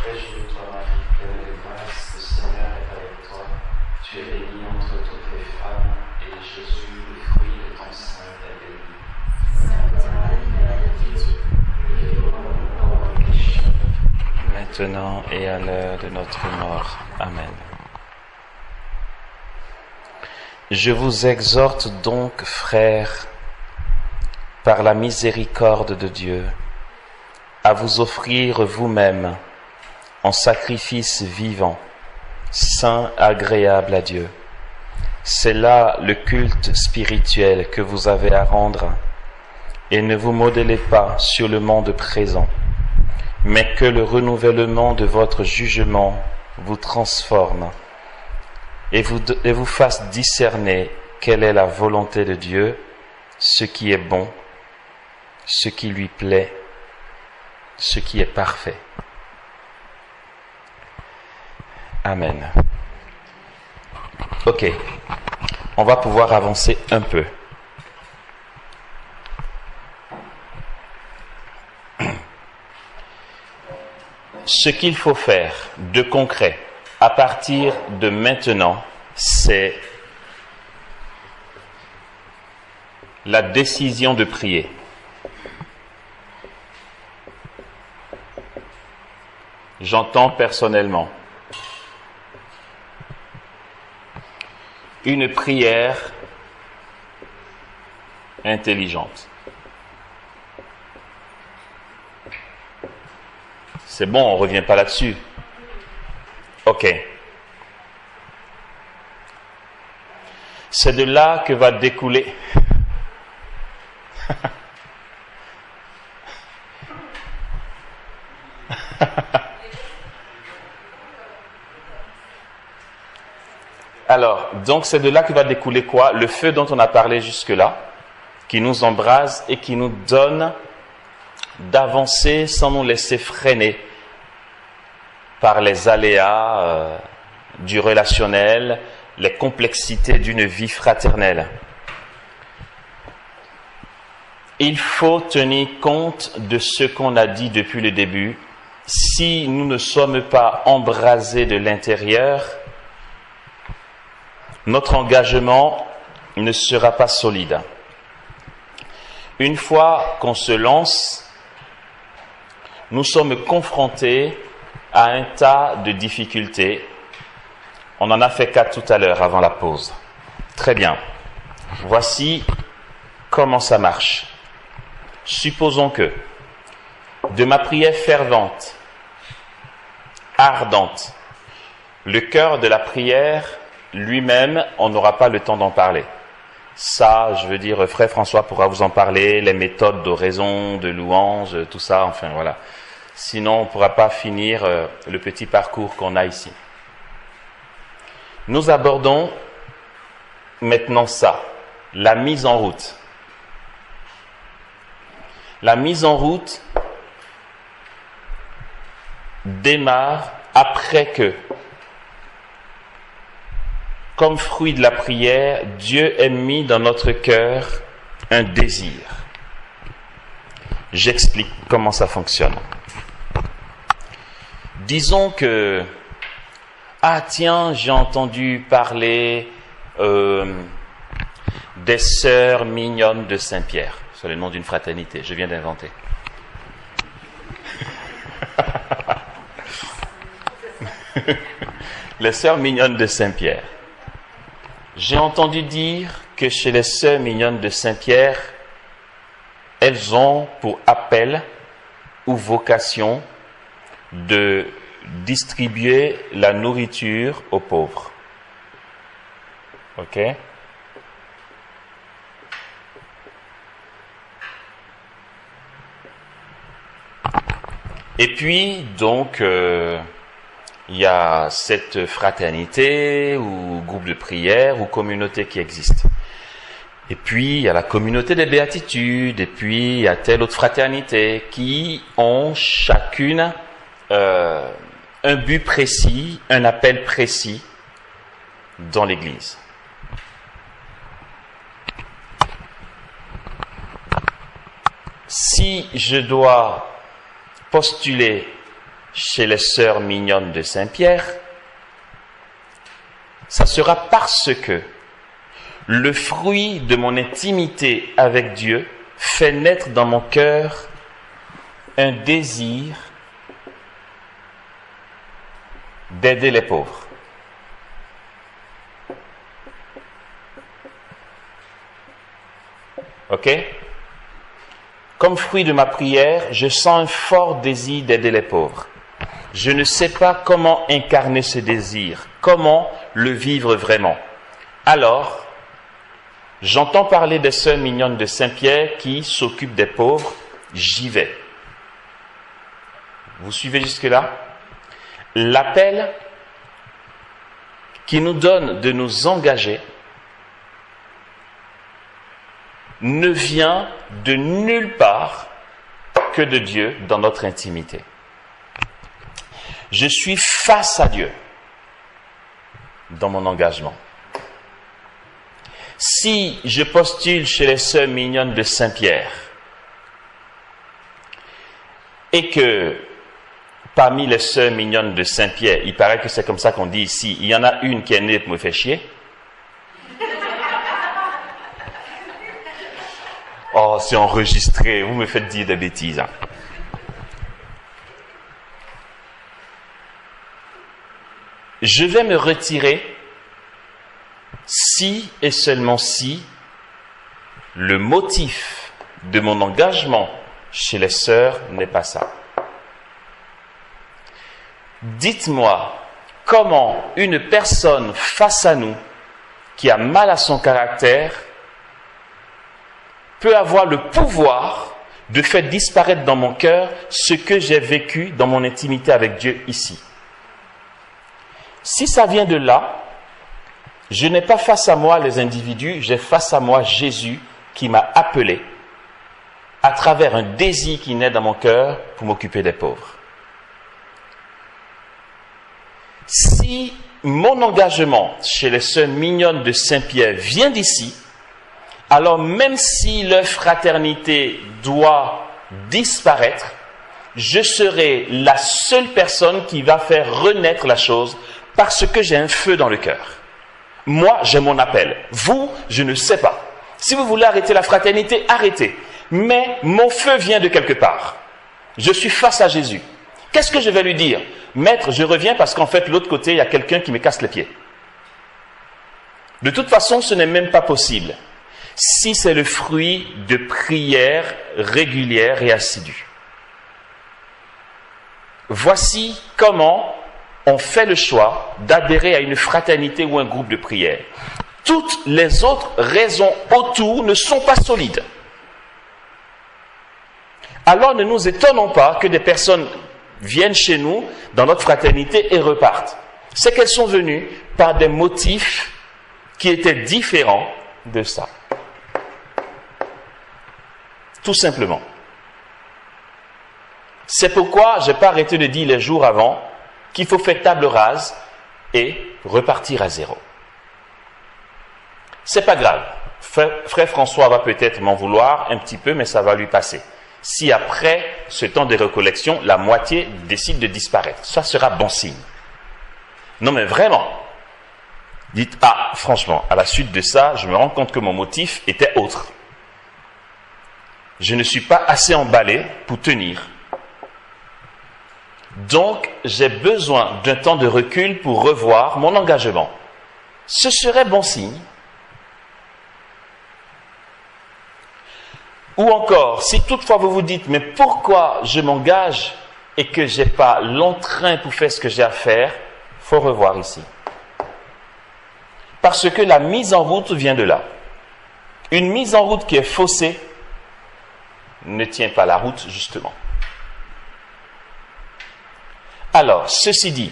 Réjouis-toi, Marie, pleine de grâce, le Seigneur est avec toi. Tu es bénie entre toutes les femmes, et Jésus, le fruit de ton sein, est béni. Sainte Marie, Mère de Dieu, prie pour nous pauvres pécheurs, Maintenant et à l'heure de notre mort. Amen. Je vous exhorte donc, frères, par la miséricorde de Dieu, à vous offrir vous-même en sacrifice vivant, saint, agréable à Dieu. C'est là le culte spirituel que vous avez à rendre, et ne vous modelez pas sur le monde présent, mais que le renouvellement de votre jugement vous transforme et vous fasse discerner quelle est la volonté de Dieu, ce qui est bon, ce qui lui plaît, ce qui est parfait. Amen. Ok, on va pouvoir avancer un peu. Ce qu'il faut faire de concret à partir de maintenant, c'est la décision de prier. J'entends personnellement une prière intelligente. C'est bon, on ne revient pas là-dessus. Ok. C'est de là que va découler Alors, donc c'est de là que va découler quoi? Le feu dont on a parlé jusque-là, qui nous embrase et qui nous donne d'avancer sans nous laisser freiner par les aléas du relationnel, les complexités d'une vie fraternelle. Il faut tenir compte de ce qu'on a dit depuis le début. Si nous ne sommes pas embrasés de l'intérieur, notre engagement ne sera pas solide. Une fois qu'on se lance, nous sommes confrontés à un tas de difficultés. On en a fait 4 tout à l'heure avant la pause. Très bien. Voici comment ça marche. Supposons que de ma prière fervente, ardente, le cœur de la prière lui-même, on n'aura pas le temps d'en parler. Ça, je veux dire, Frère François pourra vous en parler, les méthodes d'oraison, de louange, tout ça, enfin voilà. Sinon, on ne pourra pas finir le petit parcours qu'on a ici. Nous abordons maintenant ça, la mise en route. La mise en route démarre après que, comme fruit de la prière, Dieu ait mis dans notre cœur un désir. J'explique comment ça fonctionne. Disons que, tiens, j'ai entendu parler des sœurs mignonnes de Saint-Pierre. C'est le nom d'une fraternité, je viens d'inventer. Les sœurs mignonnes de Saint-Pierre. J'ai entendu dire que chez les sœurs mignonnes de Saint-Pierre, elles ont pour appel ou vocation de distribuer la nourriture aux pauvres. Ok? Et puis, donc, il y a cette fraternité ou groupe de prière ou communauté qui existe. Et puis, il y a la communauté des béatitudes, et puis il y a telle autre fraternité qui ont chacune un but précis, un appel précis dans l'Église. Si je dois postuler chez les sœurs mignonnes de Saint-Pierre, ça sera parce que le fruit de mon intimité avec Dieu fait naître dans mon cœur un désir d'aider les pauvres. Ok? Comme fruit de ma prière, je sens un fort désir d'aider les pauvres. Je ne sais pas comment incarner ce désir, comment le vivre vraiment. Alors, j'entends parler des sœurs mignonnes de Saint-Pierre qui s'occupent des pauvres, j'y vais. Vous suivez jusque-là? L'appel qui nous donne de nous engager ne vient de nulle part que de Dieu dans notre intimité. Je suis face à Dieu dans mon engagement. Si je postule chez les sœurs mignonnes de Saint-Pierre et que parmi les sœurs mignonnes de Saint-Pierre, il paraît que c'est comme ça qu'on dit ici, il y en a une qui est née pour me faire chier. Oh, c'est enregistré, vous me faites dire des bêtises. Hein. Je vais me retirer si et seulement si le motif de mon engagement chez les sœurs n'est pas ça. Dites-moi comment une personne face à nous qui a mal à son caractère peut avoir le pouvoir de faire disparaître dans mon cœur ce que j'ai vécu dans mon intimité avec Dieu ici. Si ça vient de là, je n'ai pas face à moi les individus, j'ai face à moi Jésus qui m'a appelé à travers un désir qui naît dans mon cœur pour m'occuper des pauvres. Si mon engagement chez les sœurs mignonnes de Saint-Pierre vient d'ici, alors même si leur fraternité doit disparaître, je serai la seule personne qui va faire renaître la chose parce que j'ai un feu dans le cœur. Moi, j'ai mon appel. Vous, je ne sais pas. Si vous voulez arrêter la fraternité, arrêtez. Mais mon feu vient de quelque part. Je suis face à Jésus. Qu'est-ce que je vais lui dire? Maître, je reviens parce qu'en fait, de l'autre côté, il y a quelqu'un qui me casse les pieds. De toute façon, ce n'est même pas possible. Si c'est le fruit de prières régulières et assidues. Voici comment on fait le choix d'adhérer à une fraternité ou un groupe de prière. Toutes les autres raisons autour ne sont pas solides. Alors ne nous étonnons pas que des personnes viennent chez nous, dans notre fraternité, et repartent. C'est qu'elles sont venues par des motifs qui étaient différents de ça. Tout simplement. C'est pourquoi je n'ai pas arrêté de dire les jours avant qu'il faut faire table rase et repartir à zéro. C'est pas grave. Frère François va peut-être m'en vouloir un petit peu, mais ça va lui passer. Si après ce temps de récollection, la moitié décide de disparaître, ça sera bon signe. Non mais vraiment, dites, ah franchement, à la suite de ça, je me rends compte que mon motif était autre. Je ne suis pas assez emballé pour tenir. Donc, j'ai besoin d'un temps de recul pour revoir mon engagement. Ce serait bon signe. Ou encore, si toutefois vous vous dites, mais pourquoi je m'engage et que je n'ai pas l'entrain pour faire ce que j'ai à faire, il faut revoir ici. Parce que la mise en route vient de là. Une mise en route qui est faussée ne tient pas la route, justement. Alors, ceci dit,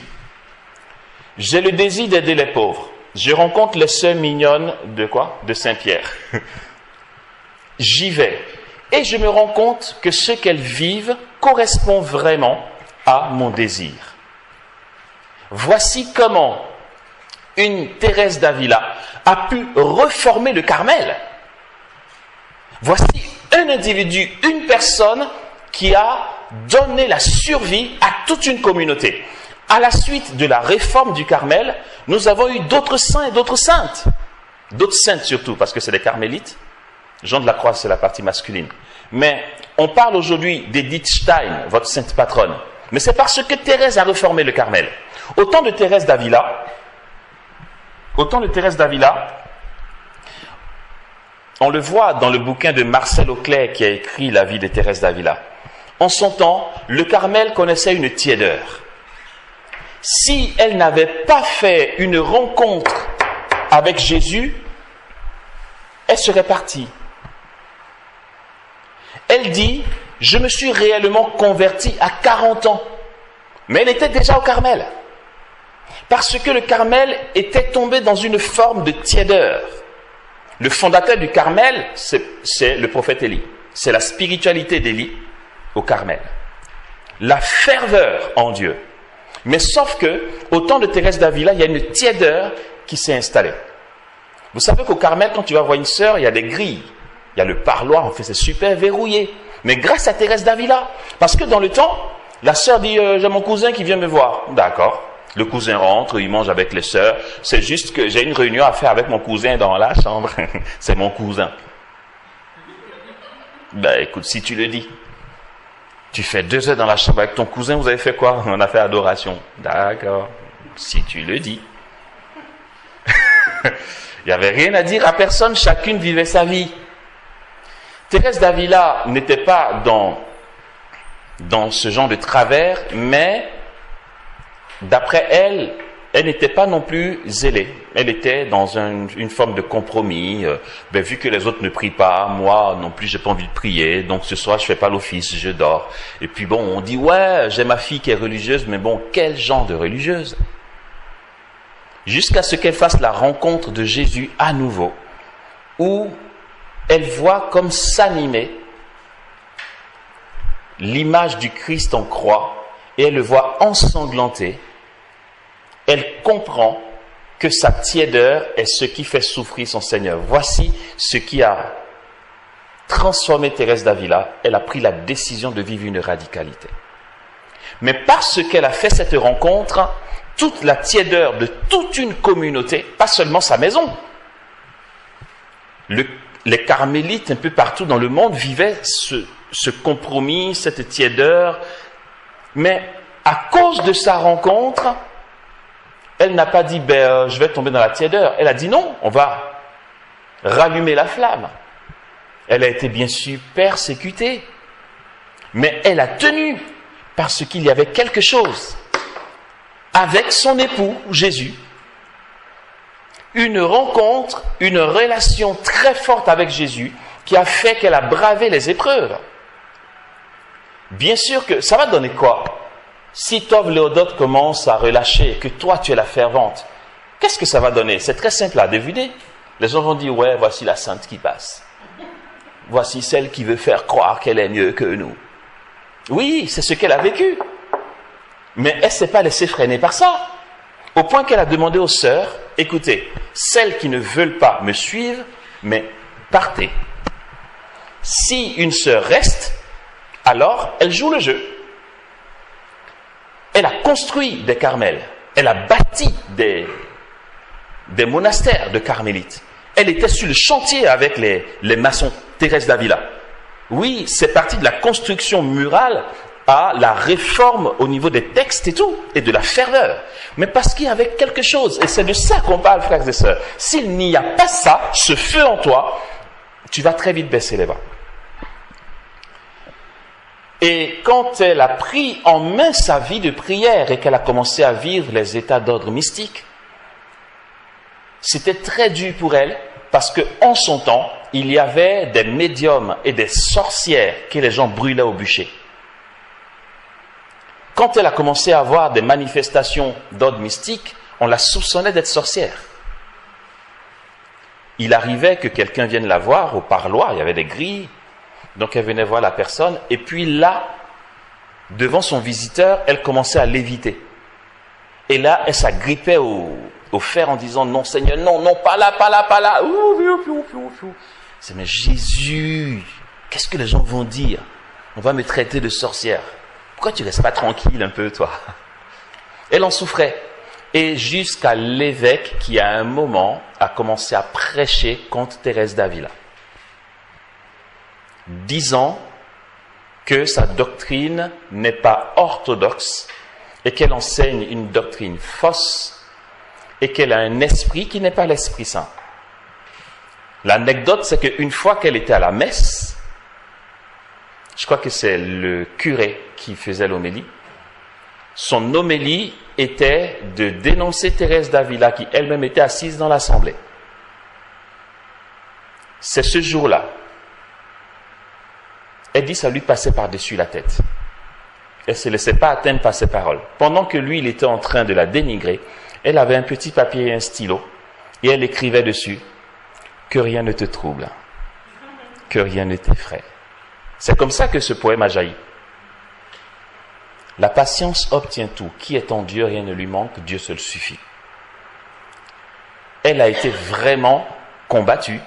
j'ai le désir d'aider les pauvres. Je rencontre les sœurs mignonnes de quoi? De Saint-Pierre. J'y vais. Et je me rends compte que ce qu'elles vivent correspond vraiment à mon désir. Voici comment une Thérèse d'Avila a pu reformer le Carmel. Voici un individu, une personne qui a donné la survie à toute une communauté. À la suite de la réforme du Carmel, nous avons eu d'autres saints et d'autres saintes. D'autres saintes surtout, parce que c'est des carmélites. Jean de la Croix, c'est la partie masculine. Mais on parle aujourd'hui d'Edith Stein, votre sainte patronne. Mais c'est parce que Thérèse a réformé le Carmel. Au temps de Thérèse d'Avila, on le voit dans le bouquin de Marcel Auclair qui a écrit la vie de Thérèse d'Avila. En son temps, le Carmel connaissait une tiédeur. Si elle n'avait pas fait une rencontre avec Jésus, elle serait partie. Elle dit, je me suis réellement convertie à 40 ans. Mais elle était déjà au Carmel. Parce que le Carmel était tombé dans une forme de tiédeur. Le fondateur du Carmel, c'est le prophète Élie. C'est la spiritualité d'Élie au Carmel. La ferveur en Dieu. Mais sauf que, au temps de Thérèse d'Avila, il y a une tiédeur qui s'est installée. Vous savez qu'au Carmel, quand tu vas voir une sœur, il y a des grilles. Il y a le parloir, en fait, c'est super verrouillé. Mais grâce à Thérèse d'Avila. Parce que dans le temps, la sœur dit, j'ai mon cousin qui vient me voir. D'accord. Le cousin rentre, il mange avec les sœurs. C'est juste que j'ai une réunion à faire avec mon cousin dans la chambre. C'est mon cousin. Ben écoute, si tu le dis. Tu fais 2 heures dans la chambre avec ton cousin, vous avez fait quoi? On a fait adoration. D'accord. Si tu le dis. Il n'y avait rien à dire à personne, chacune vivait sa vie. Thérèse d'Avila n'était pas dans ce genre de travers, mais d'après elle, elle n'était pas non plus zélée. Elle était dans une forme de compromis. Vu que les autres ne prient pas, moi non plus, j'ai pas envie de prier. Donc ce soir, je fais pas l'office, je dors. Et puis bon, on dit ouais, j'ai ma fille qui est religieuse, mais bon, quel genre de religieuse? Jusqu'à ce qu'elle fasse la rencontre de Jésus à nouveau, où elle voit comme s'animer l'image du Christ en croix, et elle le voit ensanglanter. Elle comprend que sa tiédeur est ce qui fait souffrir son Seigneur. Voici ce qui a transformé Thérèse d'Avila. Elle a pris la décision de vivre une radicalité. Mais parce qu'elle a fait cette rencontre, toute la tiédeur de toute une communauté, pas seulement sa maison. Les carmélites un peu partout dans le monde vivaient ce compromis, cette tiédeur. Mais à cause de sa rencontre, elle n'a pas dit je vais tomber dans la tiédeur. Elle a dit non, on va rallumer la flamme. Elle a été bien sûr persécutée, mais elle a tenu parce qu'il y avait quelque chose avec son époux Jésus, une rencontre, une relation très forte avec Jésus qui a fait qu'elle a bravé les épreuves. Bien sûr que ça va donner quoi? Si Tove Léodote commence à relâcher et que toi tu es la fervente, qu'est-ce que ça va donner? C'est très simple à deviner. Les gens vont dire, ouais, voici la sainte qui passe. Voici celle qui veut faire croire qu'elle est mieux que nous. Oui, c'est ce qu'elle a vécu. Mais elle ne s'est pas laissée freiner par ça. Au point qu'elle a demandé aux sœurs, écoutez, celles qui ne veulent pas me suivre, mais partez. Si une sœur reste, alors elle joue le jeu. Elle a construit des carmels. Elle a bâti des monastères de carmélites. Elle était sur le chantier avec les maçons, Thérèse d'Avila. Oui, c'est parti de la construction murale à la réforme au niveau des textes et tout, et de la ferveur. Mais parce qu'il y avait quelque chose, et c'est de ça qu'on parle, frères et sœurs. S'il n'y a pas ça, ce feu en toi, tu vas très vite baisser les bras. Et quand elle a pris en main sa vie de prière et qu'elle a commencé à vivre les états d'ordre mystique, c'était très dur pour elle parce qu'en son temps, il y avait des médiums et des sorcières que les gens brûlaient au bûcher. Quand elle a commencé à avoir des manifestations d'ordre mystique, on la soupçonnait d'être sorcière. Il arrivait que quelqu'un vienne la voir au parloir, il y avait des grilles, donc elle venait voir la personne, et puis là, devant son visiteur, elle commençait à léviter. Et là, elle s'agrippait au fer en disant, non Seigneur, non, non, pas là, pas là, pas là. C'est mais Jésus, qu'est-ce que les gens vont dire? On va me traiter de sorcière. Pourquoi tu restes pas tranquille un peu, toi? Elle en souffrait. Et jusqu'à l'évêque qui, à un moment, a commencé à prêcher contre Thérèse d'Avila, disant que sa doctrine n'est pas orthodoxe et qu'elle enseigne une doctrine fausse et qu'elle a un esprit qui n'est pas l'Esprit Saint. L'anecdote, c'est qu'une fois qu'elle était à la messe, je crois que c'est le curé qui faisait l'homélie, son homélie était de dénoncer Thérèse d'Avila qui elle-même était assise dans l'assemblée. C'est ce jour-là. Elle dit ça lui passait par-dessus la tête. Elle ne se laissait pas atteindre par ses paroles. Pendant que lui, il était en train de la dénigrer, elle avait un petit papier et un stylo et elle écrivait dessus « Que rien ne te trouble, que rien ne t'effraie ». C'est comme ça que ce poème a jailli. La patience obtient tout. Qui est en Dieu, rien ne lui manque, Dieu seul suffit. Elle a été vraiment combattue.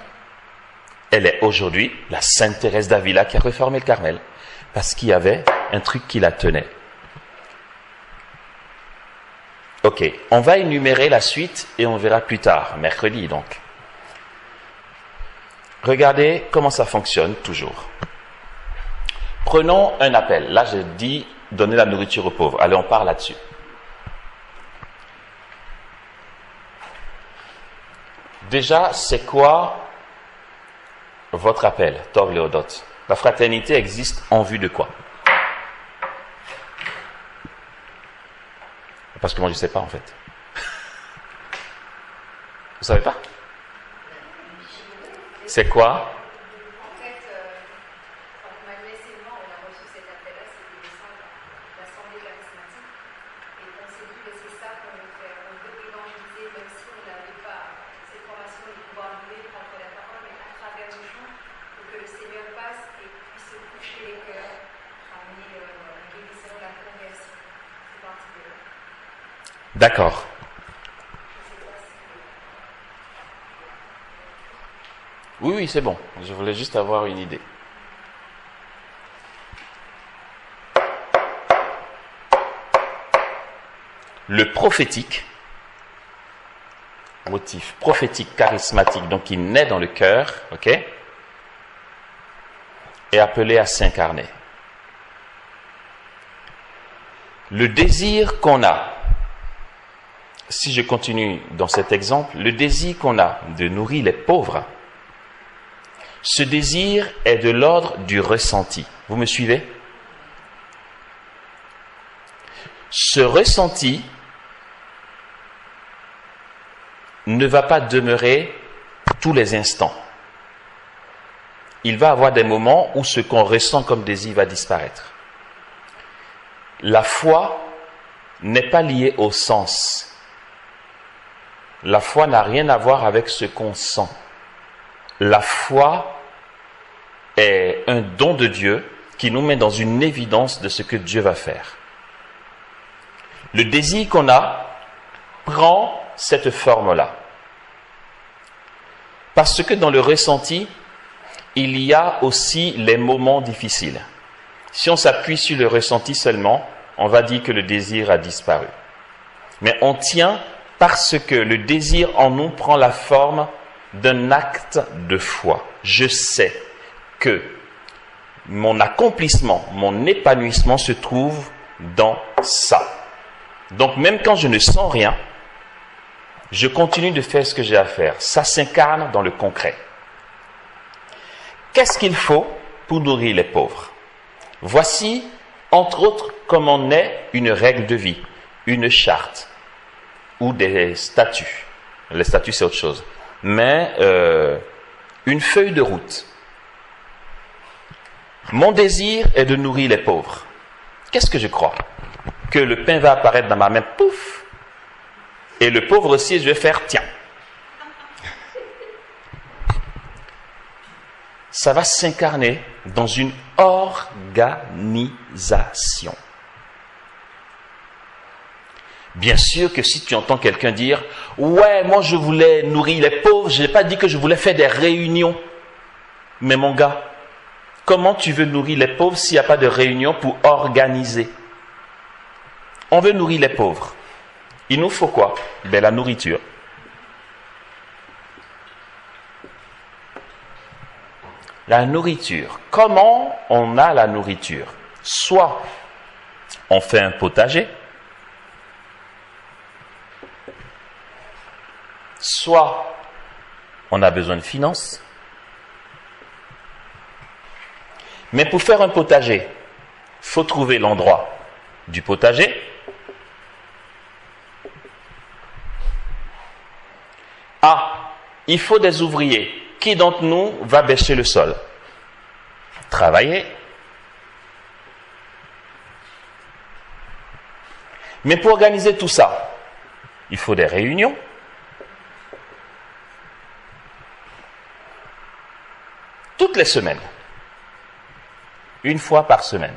Elle est aujourd'hui la Sainte Thérèse d'Avila qui a réformé le Carmel. Parce qu'il y avait un truc qui la tenait. Ok, on va énumérer la suite et on verra plus tard, mercredi donc. Regardez comment ça fonctionne toujours. Prenons un appel. Là, je dis donner la nourriture aux pauvres. Allez, on part là-dessus. Déjà, c'est quoi votre appel, Tov Léodot? La fraternité existe en vue de quoi? Parce que moi, je ne sais pas, en fait. Vous ne savez pas? C'est quoi? D'accord. Oui, c'est bon. Je voulais juste avoir une idée. Le prophétique, motif prophétique charismatique, donc qui naît dans le cœur, ok, est appelé à s'incarner. Le désir qu'on a, si je continue dans cet exemple, le désir qu'on a de nourrir les pauvres, ce désir est de l'ordre du ressenti. Vous me suivez? Ce ressenti ne va pas demeurer tous les instants. Il va y avoir des moments où ce qu'on ressent comme désir va disparaître. La foi n'est pas liée au sens. La foi n'a rien à voir avec ce qu'on sent. La foi est un don de Dieu qui nous met dans une évidence de ce que Dieu va faire. Le désir qu'on a prend cette forme-là. Parce que dans le ressenti, il y a aussi les moments difficiles. Si on s'appuie sur le ressenti seulement, on va dire que le désir a disparu. Mais on tient parce que le désir en nous prend la forme d'un acte de foi. Je sais que mon accomplissement, mon épanouissement se trouve dans ça. Donc même quand je ne sens rien, je continue de faire ce que j'ai à faire. Ça s'incarne dans le concret. Qu'est-ce qu'il faut pour nourrir les pauvres? Voici, entre autres, comment naît une règle de vie, une charte ou des statuts. Les statuts, c'est autre chose. Mais une feuille de route. Mon désir est de nourrir les pauvres. Qu'est-ce que je crois? Que le pain va apparaître dans ma main, pouf, et le pauvre aussi, je vais faire, tiens. Ça va s'incarner dans une organisation. Bien sûr que si tu entends quelqu'un dire « Ouais, moi je voulais nourrir les pauvres, je n'ai pas dit que je voulais faire des réunions. » Mais mon gars, comment tu veux nourrir les pauvres s'il n'y a pas de réunion pour organiser ? On veut nourrir les pauvres. Il nous faut quoi? Ben, la nourriture. La nourriture. Comment on a la nourriture? Soit on fait un potager, soit on a besoin de finances. Mais pour faire un potager, il faut trouver l'endroit du potager. Ah, il faut des ouvriers. Qui d'entre nous va bêcher le sol? Travailler. Mais pour organiser tout ça, il faut des réunions. Toutes les semaines. Une fois par semaine.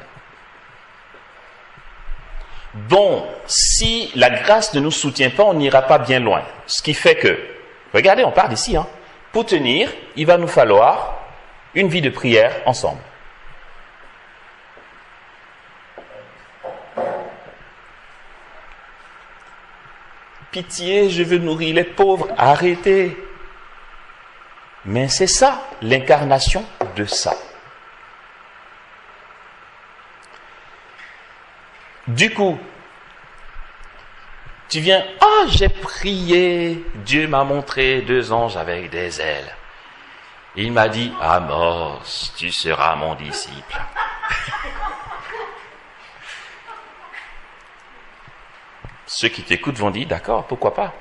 Bon, si la grâce ne nous soutient pas, on n'ira pas bien loin. Ce qui fait que, regardez, on part d'ici, hein. Pour tenir, il va nous falloir une vie de prière ensemble. Pitié, je veux nourrir les pauvres. Arrêtez. Mais c'est ça, l'incarnation de ça. Du coup, tu viens, j'ai prié, Dieu m'a montré 2 anges avec des ailes. Il m'a dit, Amos, tu seras mon disciple. Ceux qui t'écoutent vont dire, d'accord, pourquoi pas?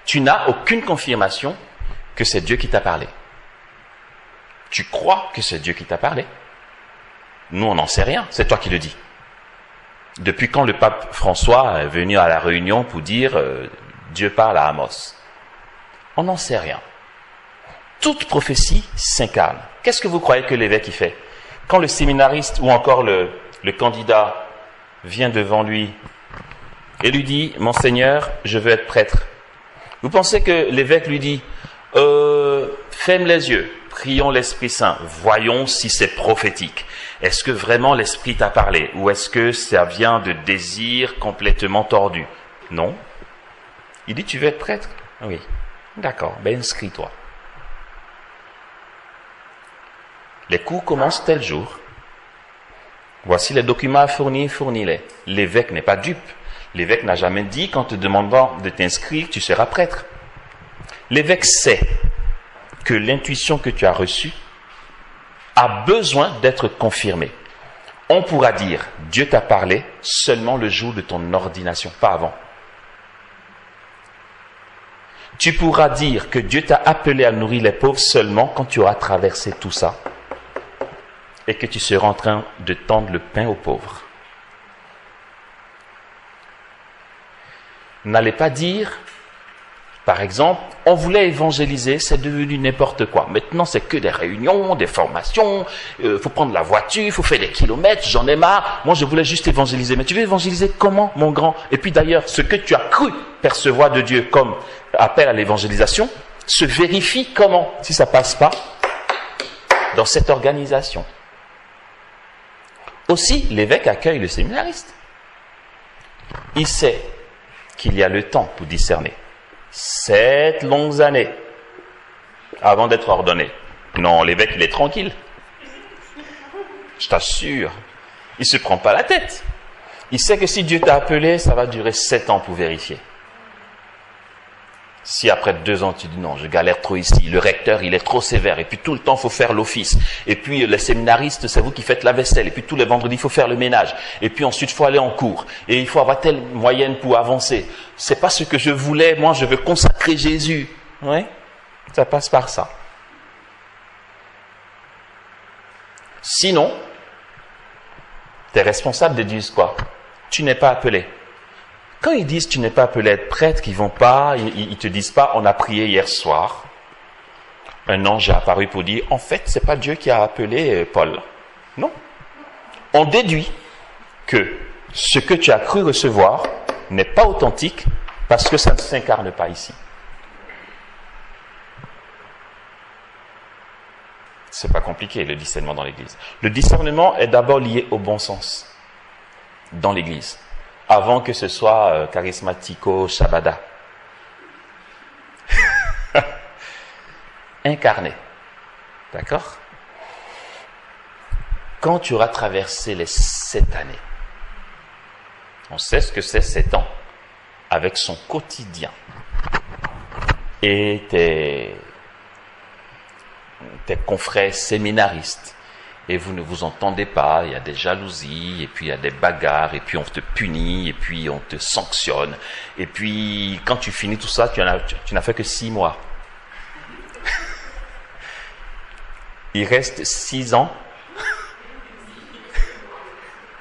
Tu n'as aucune confirmation que c'est Dieu qui t'a parlé. Tu crois que c'est Dieu qui t'a parlé. Nous, on n'en sait rien, c'est toi qui le dis. Depuis quand le pape François est venu à la réunion pour dire Dieu parle à Amos? On n'en sait rien. Toute prophétie s'incarne. Qu'est-ce que vous croyez que l'évêque y fait? Quand le séminariste ou encore le candidat vient devant lui et lui dit, Monseigneur, je veux être prêtre. Vous pensez que l'évêque lui dit, ferme les yeux, prions l'Esprit Saint, voyons si c'est prophétique. Est-ce que vraiment l'Esprit t'a parlé? Ou est-ce que ça vient de désirs complètement tordus? Non. Il dit, tu veux être prêtre? Oui. D'accord, ben inscris-toi. Les cours commencent tel jour. Voici les documents à fournir, fournis-les. L'évêque n'est pas dupe. L'évêque n'a jamais dit, qu'en te demandant de t'inscrire, tu seras prêtre. L'évêque sait que l'intuition que tu as reçue a besoin d'être confirmée. On pourra dire, Dieu t'a parlé seulement le jour de ton ordination, pas avant. Tu pourras dire que Dieu t'a appelé à nourrir les pauvres seulement quand tu auras traversé tout ça et que tu seras en train de tendre le pain aux pauvres. N'allez pas dire, par exemple, on voulait évangéliser, c'est devenu n'importe quoi. Maintenant, c'est que des réunions, des formations, faut prendre la voiture, il faut faire des kilomètres, j'en ai marre. Moi, je voulais juste évangéliser. Mais tu veux évangéliser comment, mon grand? Et puis d'ailleurs, ce que tu as cru percevoir de Dieu comme appel à l'évangélisation, se vérifie comment, si ça passe pas, dans cette organisation. Aussi, l'évêque accueille le séminariste. Il sait qu'il y a le temps pour discerner. 7 longues années avant d'être ordonné. Non, l'évêque, il est tranquille. Je t'assure. Il ne se prend pas la tête. Il sait que si Dieu t'a appelé, ça va durer 7 ans pour vérifier. Si après 2 ans, tu dis non, je galère trop ici, le recteur, il est trop sévère, et puis tout le temps, il faut faire l'office. Et puis les séminaristes, c'est vous qui faites la vaisselle, et puis tous les vendredis, il faut faire le ménage. Et puis ensuite, il faut aller en cours. Et il faut avoir telle moyenne pour avancer. C'est pas ce que je voulais, moi, je veux consacrer Jésus. Oui, ça passe par ça. Sinon, tes responsables disent quoi? Tu n'es pas appelé. Quand ils disent tu n'es pas appelé à être prêtre, ils te disent pas on a prié hier soir. Un ange est apparu pour dire en fait c'est pas Dieu qui a appelé Paul. Non. On déduit que ce que tu as cru recevoir n'est pas authentique parce que ça ne s'incarne pas ici. C'est pas compliqué le discernement dans l'Église. Le discernement est d'abord lié au bon sens. dans l'Église, avant que ce soit charismatico Shabada. Incarné. D'accord? Quand tu auras traversé les 7 années, on sait ce que c'est 7 ans, avec son quotidien et tes confrères séminaristes, et vous ne vous entendez pas, il y a des jalousies, et puis il y a des bagarres, et puis on te punit, et puis on te sanctionne, et puis quand tu finis tout ça, tu n'as fait que 6 mois. Il reste 6 ans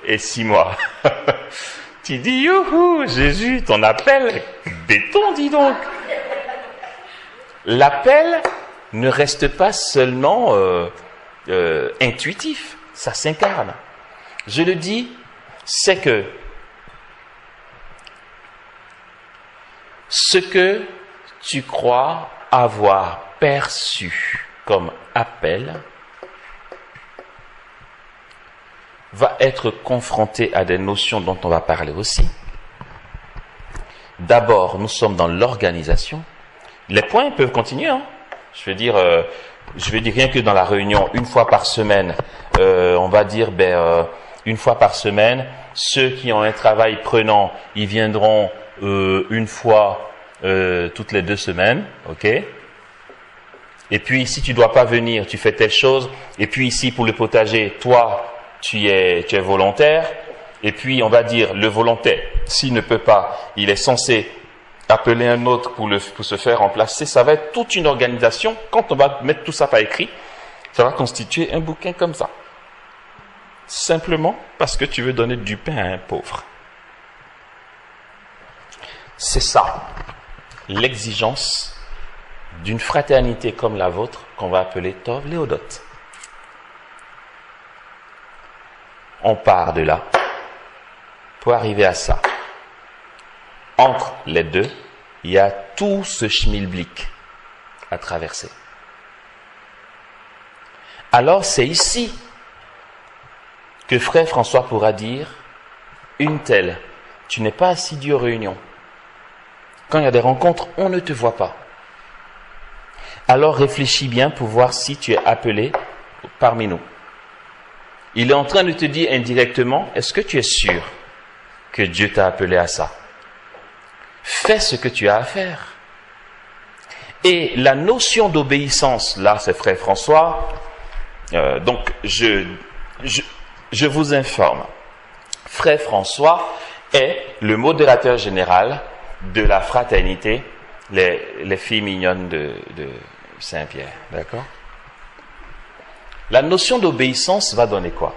et 6 mois. Tu dis, youhou, Jésus, ton appel, béton, dis donc. L'appel ne reste pas seulement intuitif, ça s'incarne. Je le dis, c'est que ce que tu crois avoir perçu comme appel va être confronté à des notions dont on va parler aussi. D'abord, nous sommes dans l'organisation. Les points peuvent continuer, hein. Je veux dire rien que dans la réunion, une fois par semaine, on va dire, une fois par semaine, ceux qui ont un travail prenant, ils viendront une fois toutes les 2 semaines, ok? Et puis, si tu dois pas venir, tu fais telle chose. Et puis ici, pour le potager, toi, tu es volontaire. Et puis, on va dire, le volontaire, s'il ne peut pas, il est censé appeler un autre pour se faire remplacer. Ça va être toute une organisation. Quand on va mettre tout ça par écrit, ça va constituer un bouquin comme ça. Simplement parce que tu veux donner du pain à un pauvre. C'est ça, l'exigence d'une fraternité comme la vôtre, qu'on va appeler Tov Léodot. On part de là pour arriver à ça. Entre les deux, il y a tout ce schmilblick à traverser. Alors c'est ici que Frère François pourra dire, une telle, tu n'es pas assidu aux réunions. Quand il y a des rencontres, on ne te voit pas. Alors réfléchis bien pour voir si tu es appelé parmi nous. Il est en train de te dire indirectement, est-ce que tu es sûr que Dieu t'a appelé à ça? Fais ce que tu as à faire. Et la notion d'obéissance, là c'est Frère François, donc je vous informe, Frère François est le modérateur général de la fraternité, les filles mignonnes de Saint-Pierre, d'accord? La notion d'obéissance va donner quoi?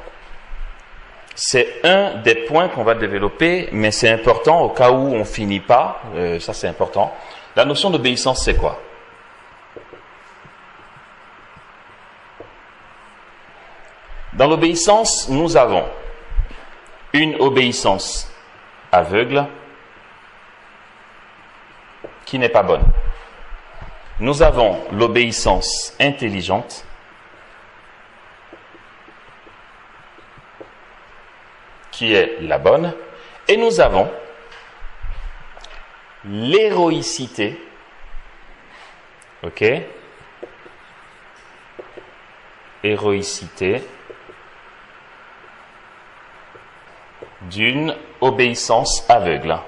C'est un des points qu'on va développer, mais c'est important au cas où on finit pas, ça c'est important. La notion d'obéissance, c'est quoi? Dans l'obéissance, nous avons une obéissance aveugle qui n'est pas bonne. Nous avons l'obéissance intelligente qui est la bonne, et nous avons l'héroïcité, ok? Héroïcité d'une obéissance aveugle.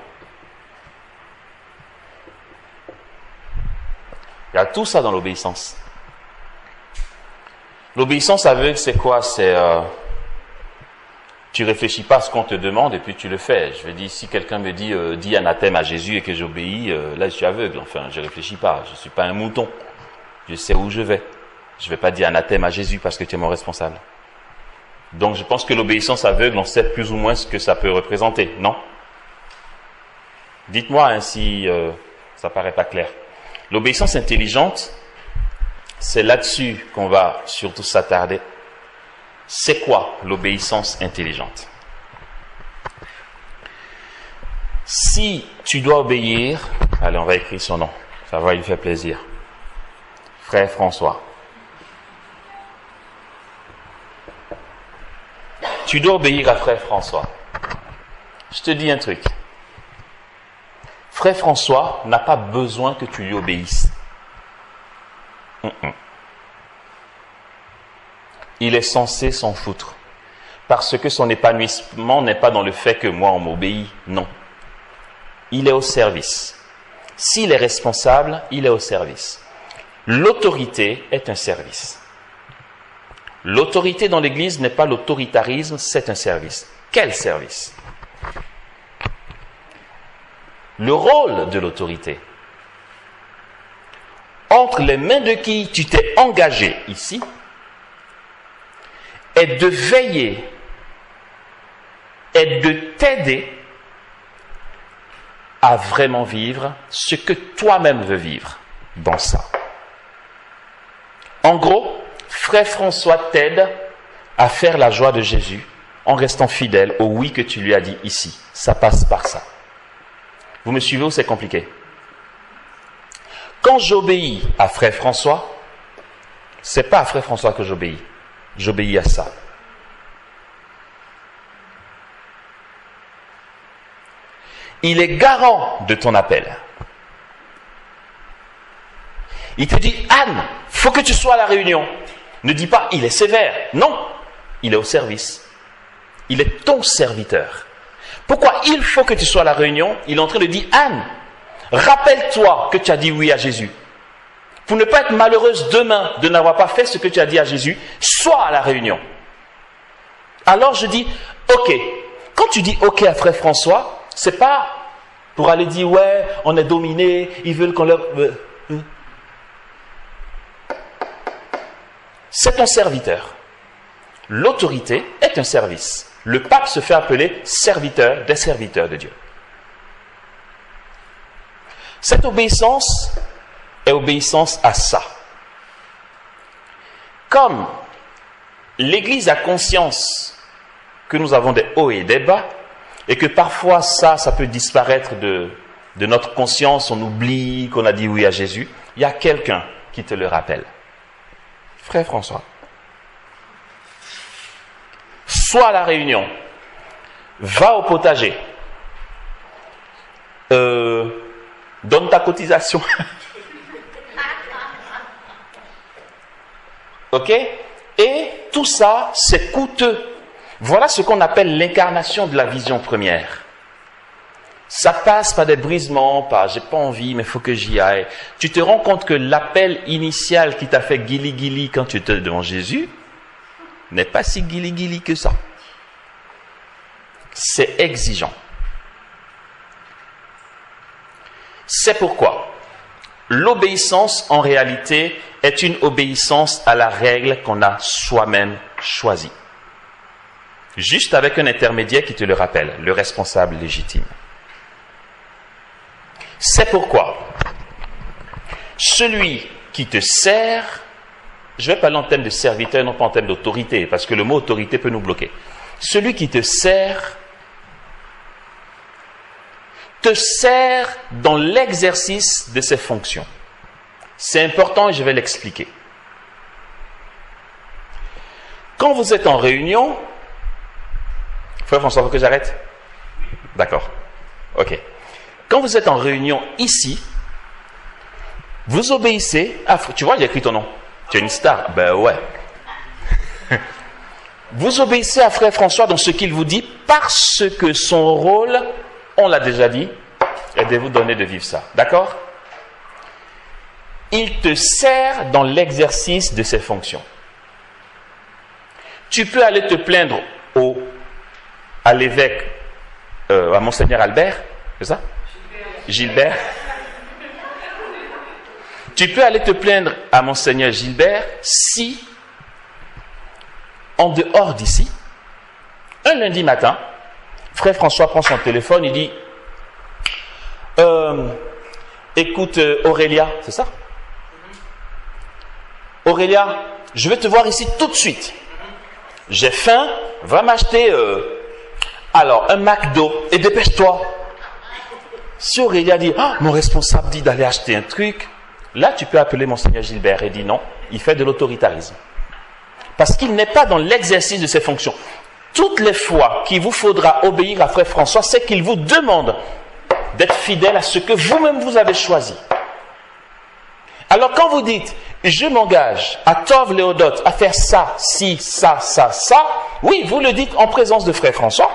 Il y a tout ça dans l'obéissance. L'obéissance aveugle, c'est quoi? C'est tu réfléchis pas à ce qu'on te demande et puis tu le fais. Je veux dire, si quelqu'un me dit dis anathème à Jésus et que j'obéis, là je suis aveugle. Enfin, je réfléchis pas. Je suis pas un mouton. Je sais où je vais. Je vais pas dire anathème à Jésus parce que tu es mon responsable. Donc, je pense que l'obéissance aveugle, on sait plus ou moins ce que ça peut représenter, non? Dites-moi hein, si ça paraît pas clair. L'obéissance intelligente, c'est là-dessus qu'on va surtout s'attarder. C'est quoi l'obéissance intelligente? Si tu dois obéir, allez, on va écrire son nom, ça va lui faire plaisir. Frère François. Tu dois obéir à Frère François. je te dis un truc. Frère François n'a pas besoin que tu lui obéisses. Il est censé s'en foutre. Parce que son épanouissement n'est pas dans le fait que moi on m'obéit. Non. Il est au service. S'il est responsable, il est au service. L'autorité est un service. L'autorité dans l'Église n'est pas l'autoritarisme, c'est un service. Quel service? Le rôle de l'autorité. Entre les mains de qui tu t'es engagé ici est de veiller et de t'aider à vraiment vivre ce que toi-même veux vivre dans ça. En gros, Frère François t'aide à faire la joie de Jésus en restant fidèle au oui que tu lui as dit ici. Ça passe par ça. Vous me suivez ou c'est compliqué? Quand j'obéis à Frère François, c'est pas à Frère François que j'obéis. J'obéis à ça. Il est garant de ton appel. Il te dit, Anne, faut que tu sois à la réunion. Ne dis pas, il est sévère. Non, il est au service. Il est ton serviteur. Pourquoi il faut que tu sois à la réunion? Il est en train de dire, Anne, rappelle-toi que tu as dit oui à Jésus. Pour ne pas être malheureuse demain de n'avoir pas fait ce que tu as dit à Jésus, sois à la réunion. Alors je dis, ok. Quand tu dis ok à Frère François, c'est pas pour aller dire, ouais, on est dominé, ils veulent qu'on leur... C'est ton serviteur. L'autorité est un service. Le pape se fait appeler serviteur des serviteurs de Dieu. Cette obéissance est obéissance à ça. Comme l'Église a conscience que nous avons des hauts et des bas, et que parfois ça peut disparaître de notre conscience, on oublie qu'on a dit oui à Jésus, il y a quelqu'un qui te le rappelle. Frère François, sois à la réunion, va au potager, donne ta cotisation. Ok? Et tout ça, c'est coûteux. Voilà ce qu'on appelle l'incarnation de la vision première. Ça passe par des brisements, par j'ai pas envie, mais il faut que j'y aille. Tu te rends compte que l'appel initial qui t'a fait guili-guili quand tu étais devant Jésus n'est pas si guili-guili que ça. C'est exigeant. C'est pourquoi l'obéissance, en réalité, est une obéissance à la règle qu'on a soi-même choisie. Juste avec un intermédiaire qui te le rappelle, le responsable légitime. C'est pourquoi celui qui te sert, je vais parler en termes de serviteur, non pas en termes d'autorité, parce que le mot autorité peut nous bloquer. Celui qui te sert dans l'exercice de ses fonctions. C'est important et je vais l'expliquer. Quand vous êtes en réunion, Frère François, faut que j'arrête? D'accord. Ok. Quand vous êtes en réunion ici, vous obéissez à... Tu vois, j'ai écrit ton nom. Tu es une star. Ben ouais. Vous obéissez à Frère François dans ce qu'il vous dit parce que son rôle, on l'a déjà dit, est de vous donner de vivre ça. D'accord? Il te sert dans l'exercice de ses fonctions. Tu peux aller te plaindre à l'évêque, à Monseigneur Albert, c'est ça? Gilbert. Tu peux aller te plaindre à Monseigneur Gilbert si, en dehors d'ici, un lundi matin, Frère François prend son téléphone, il dit écoute Aurélia, c'est ça? Aurélia, je vais te voir ici tout de suite. J'ai faim, va m'acheter un McDo et dépêche-toi. Si Aurélia dit, mon responsable dit d'aller acheter un truc, là tu peux appeler Monseigneur Gilbert et dire non, il fait de l'autoritarisme. Parce qu'il n'est pas dans l'exercice de ses fonctions. toutes les fois qu'il vous faudra obéir à Frère François, c'est qu'il vous demande d'être fidèle à ce que vous-même vous avez choisi. Alors quand vous dites, je m'engage à Tov Léodote à faire ça, ci, ça, oui, vous le dites en présence de Frère François.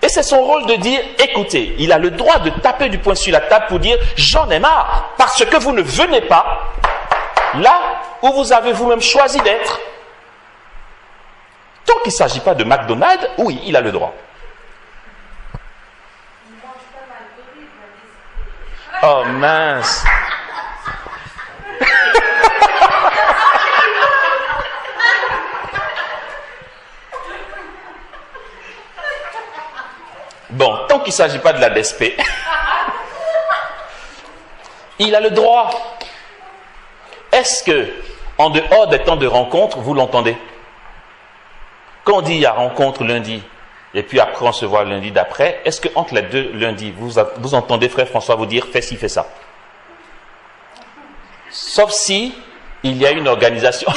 Et c'est son rôle de dire, écoutez, il a le droit de taper du poing sur la table pour dire, j'en ai marre, parce que vous ne venez pas là où vous avez vous-même choisi d'être. Tant qu'il ne s'agit pas de McDonald's, oui, il a le droit. Oh mince. Bon, tant qu'il ne s'agit pas de la DSP, il a le droit. Est-ce que, en dehors des temps de rencontre, vous l'entendez? Quand on dit il y a rencontre lundi, et puis après on se voit lundi d'après, est-ce que entre les deux lundis, vous entendez Frère François vous dire fais ci, fais ça? Sauf si il y a une organisation.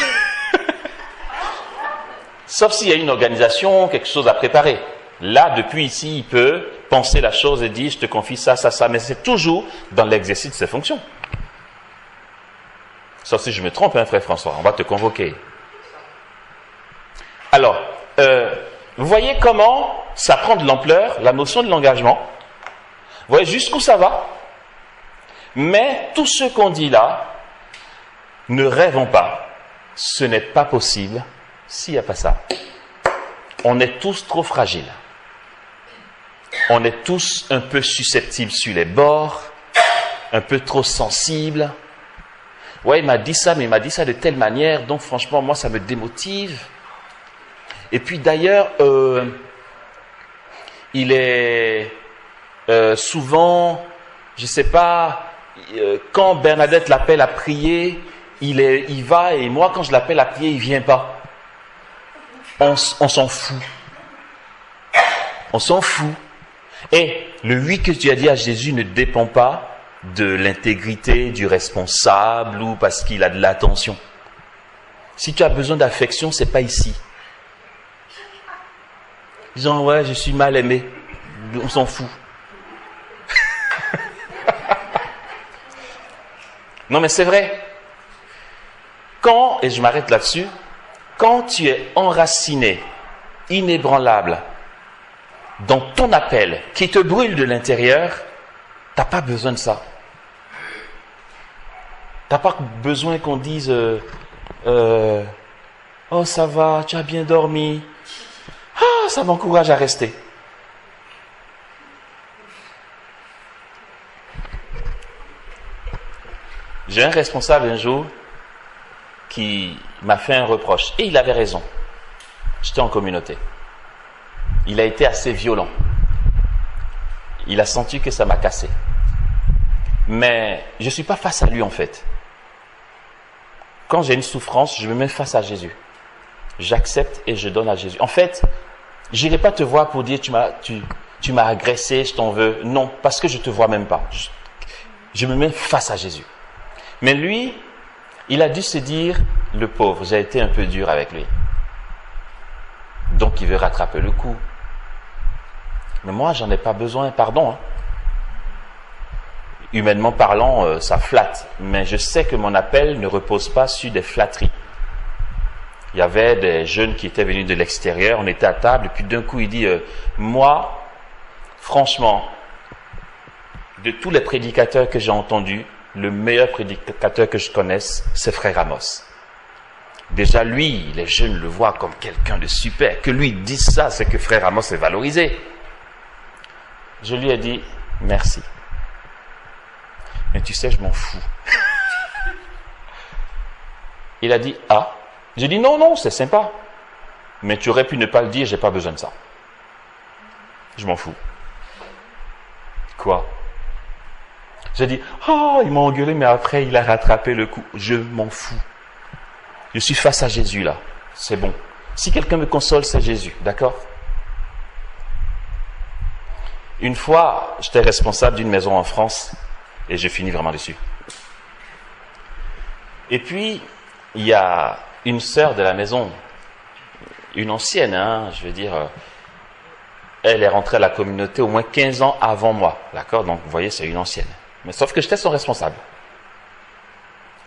Sauf s'il y a une organisation, quelque chose à préparer. Là, depuis ici, il peut penser la chose et dire, je te confie ça, mais c'est toujours dans l'exercice de ses fonctions. Sauf si je me trompe, hein, Frère François, on va te convoquer. Alors, vous voyez comment ça prend de l'ampleur, la notion de l'engagement. Vous voyez jusqu'où ça va. Mais tout ce qu'on dit là, ne rêvons pas. Ce n'est pas possible s'il n'y a pas ça. On est tous trop fragiles. On est tous un peu susceptibles sur les bords, un peu trop sensibles. Ouais, il m'a dit ça, mais il m'a dit ça de telle manière, donc franchement, moi, ça me démotive. Et puis d'ailleurs, il est souvent, je ne sais pas, quand Bernadette l'appelle à prier, il va, et moi, quand je l'appelle à prier, il ne vient pas. On s'en fout. On s'en fout. Et le oui que tu as dit à Jésus ne dépend pas de l'intégrité du responsable ou parce qu'il a de l'attention. Si tu as besoin d'affection, c'est pas ici. Disons, ouais, je suis mal aimé. On s'en fout. Non, mais c'est vrai. Quand, et je m'arrête là-dessus, quand tu es enraciné, inébranlable, dans ton appel, qui te brûle de l'intérieur, tu n'as pas besoin de ça. Tu n'as pas besoin qu'on dise oh ça va, tu as bien dormi. Ah, ça m'encourage à rester. J'ai un responsable un jour qui m'a fait un reproche. Et il avait raison. J'étais en communauté. Il a été assez violent. Il a senti que ça m'a cassé. Mais je ne suis pas face à lui en fait. Quand j'ai une souffrance, je me mets face à Jésus. J'accepte et je donne à Jésus. En fait, je n'irai pas te voir pour dire tu m'as agressé, je t'en veux. Non, parce que je ne te vois même pas. Je me mets face à Jésus. Mais lui, il a dû se dire, le pauvre, j'ai été un peu dur avec lui. Donc il veut rattraper le coup. Mais moi, j'en ai pas besoin, pardon. Humainement parlant, ça flatte. Mais je sais que mon appel ne repose pas sur des flatteries. Il y avait des jeunes qui étaient venus de l'extérieur, on était à table, et puis d'un coup il dit, moi, franchement, de tous les prédicateurs que j'ai entendus, le meilleur prédicateur que je connaisse, c'est Frère Amos. Déjà lui, les jeunes le voient comme quelqu'un de super. Que lui dise ça, c'est que Frère Amos est valorisé. Je lui ai dit, merci. Mais tu sais, je m'en fous. Il a dit, ah. J'ai dit, non, c'est sympa. Mais tu aurais pu ne pas le dire, j'ai pas besoin de ça. Je m'en fous. Quoi? J'ai dit, oh, il m'a engueulé, mais après, il a rattrapé le coup. Je m'en fous. Je suis face à Jésus, là. C'est bon. Si quelqu'un me console, c'est Jésus. D'accord? Une fois, j'étais responsable d'une maison en France, et je finis vraiment dessus. Et puis, il y a une sœur de la maison, une ancienne, hein, je veux dire, elle est rentrée à la communauté au moins 15 ans avant moi, d'accord? Donc vous voyez, c'est une ancienne. Mais sauf que j'étais son responsable.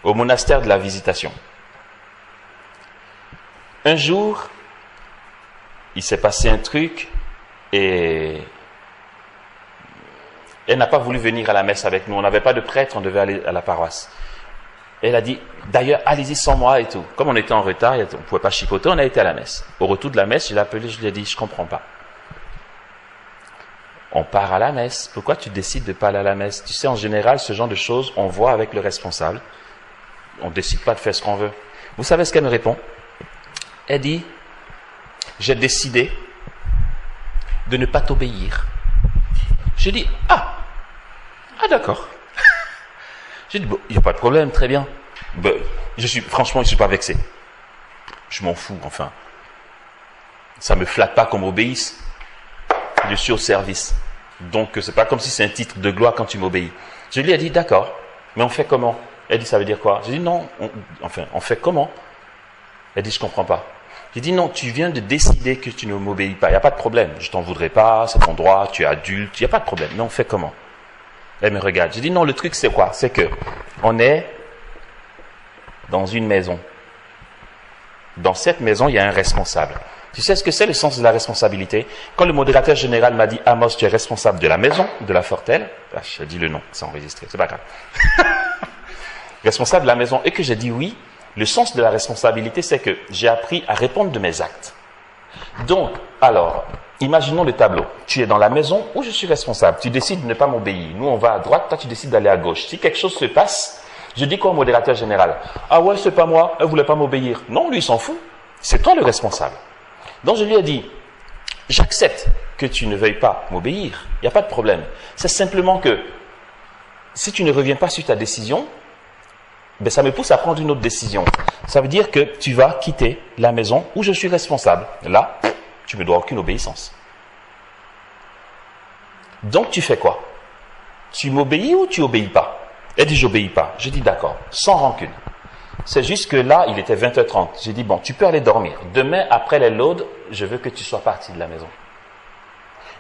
Au monastère de la Visitation. Un jour, il s'est passé un truc et elle n'a pas voulu venir à la messe avec nous. On n'avait pas de prêtre, on devait aller à la paroisse. Elle a dit, d'ailleurs, allez-y sans moi et tout. Comme on était en retard, on ne pouvait pas chipoter, on a été à la messe. Au retour de la messe, je l'ai appelé, je lui ai dit, je ne comprends pas. On part à la messe. Pourquoi tu décides de ne pas aller à la messe? Tu sais, en général, ce genre de choses, on voit avec le responsable. On ne décide pas de faire ce qu'on veut. Vous savez ce qu'elle me répond? Elle dit, j'ai décidé de ne pas t'obéir. J'ai dit, ah d'accord. J'ai dit, bon, il n'y a pas de problème, très bien. Ben, franchement, je ne suis pas vexé. Je m'en fous, enfin. Ça ne me flatte pas qu'on m'obéisse. Je suis au service. Donc, c'est pas comme si c'est un titre de gloire quand tu m'obéis. Je lui ai dit, d'accord, mais on fait comment? Elle dit, ça veut dire quoi? J'ai dit, non, on fait comment? Elle dit, je comprends pas. J'ai dit, non, tu viens de décider que tu ne m'obéis pas. Il n'y a pas de problème. Je t'en voudrais pas, c'est ton droit, tu es adulte, il n'y a pas de problème. Mais on fait comment? Elle me regarde. J'ai dit, non, le truc, c'est quoi? C'est que on est dans une maison. Dans cette maison, il y a un responsable. Tu sais ce que c'est le sens de la responsabilité? Quand le modérateur général m'a dit, Amos, tu es responsable de la maison, de la Fortelle, j'ai dit le nom, c'est enregistré, c'est pas grave. Responsable de la maison, et que j'ai dit oui, le sens de la responsabilité, c'est que j'ai appris à répondre de mes actes. Donc, alors, imaginons le tableau. Tu es dans la maison où je suis responsable. Tu décides de ne pas m'obéir. Nous, on va à droite, toi, tu décides d'aller à gauche. Si quelque chose se passe, je dis quoi au modérateur général? Ah ouais, c'est pas moi, elle voulait pas m'obéir. Non, lui, il s'en fout. C'est toi le responsable. Donc, je lui ai dit, j'accepte que tu ne veuilles pas m'obéir. Il n'y a pas de problème. C'est simplement que, si tu ne reviens pas sur ta décision, ben ça me pousse à prendre une autre décision. Ça veut dire que tu vas quitter la maison où je suis responsable. Là, tu me dois aucune obéissance. Donc tu fais quoi? Tu m'obéis ou tu obéis pas? Elle dit, j'obéis pas. Je dis, d'accord, sans rancune. C'est juste que là, il était 20h30. J'ai dit, bon, tu peux aller dormir. Demain, après les laudes, je veux que tu sois parti de la maison.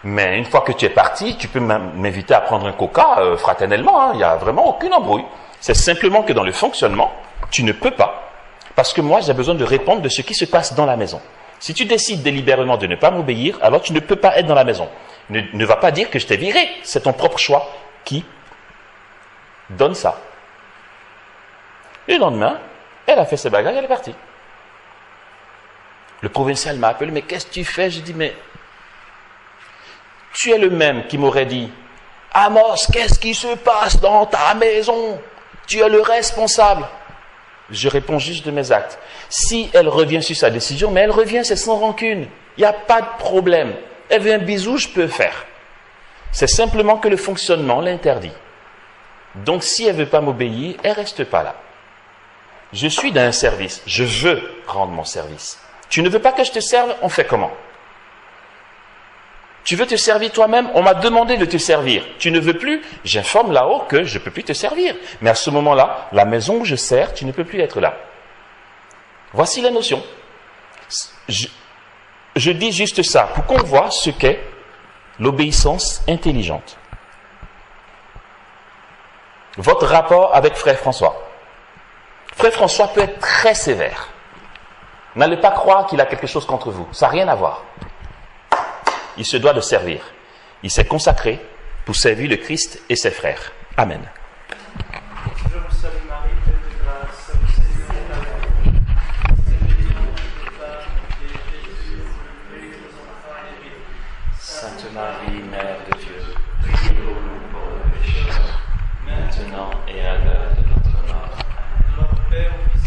Mais une fois que tu es parti, tu peux m'inviter à prendre un coca fraternellement. Hein. Il n'y a vraiment aucune embrouille. C'est simplement que dans le fonctionnement, tu ne peux pas. Parce que moi, j'ai besoin de répondre de ce qui se passe dans la maison. Si tu décides délibérément de ne pas m'obéir, alors tu ne peux pas être dans la maison. Ne va pas dire que je t'ai viré. C'est ton propre choix qui donne ça. Et le lendemain, elle a fait ses bagages, elle est partie. Le provincial m'a appelé, mais qu'est-ce que tu fais? J'ai dit, mais tu es le même qui m'aurait dit, Amos, qu'est-ce qui se passe dans ta maison? Tu es le responsable. Je réponds juste de mes actes. Si elle revient sur sa décision, mais elle revient, c'est sans rancune. Il n'y a pas de problème. Elle veut un bisou, je peux faire. C'est simplement que le fonctionnement l'interdit. Donc si elle ne veut pas m'obéir, elle ne reste pas là. Je suis dans un service. Je veux rendre mon service. Tu ne veux pas que je te serve, on fait comment? Tu veux te servir toi-même? On m'a demandé de te servir. Tu ne veux plus? J'informe là-haut que je ne peux plus te servir. Mais à ce moment-là, la maison où je sers, tu ne peux plus être là. Voici la notion. Je dis juste ça pour qu'on voit ce qu'est l'obéissance intelligente. Votre rapport avec Frère François. Frère François peut être très sévère. N'allez pas croire qu'il a quelque chose contre vous. Ça n'a rien à voir. Il se doit de servir. Il s'est consacré pour servir le Christ et ses frères. Amen. Je vous salue Marie, pleine de grâce, le Seigneur est avec vous. Vous êtes bénie entre toutes les femmes, et Jésus, le fruit de vos entrailles, est béni. Sainte Marie, Mère de Dieu, priez pour nous pauvres pécheurs, maintenant et à l'heure de notre mort. Gloire au Père, au Fils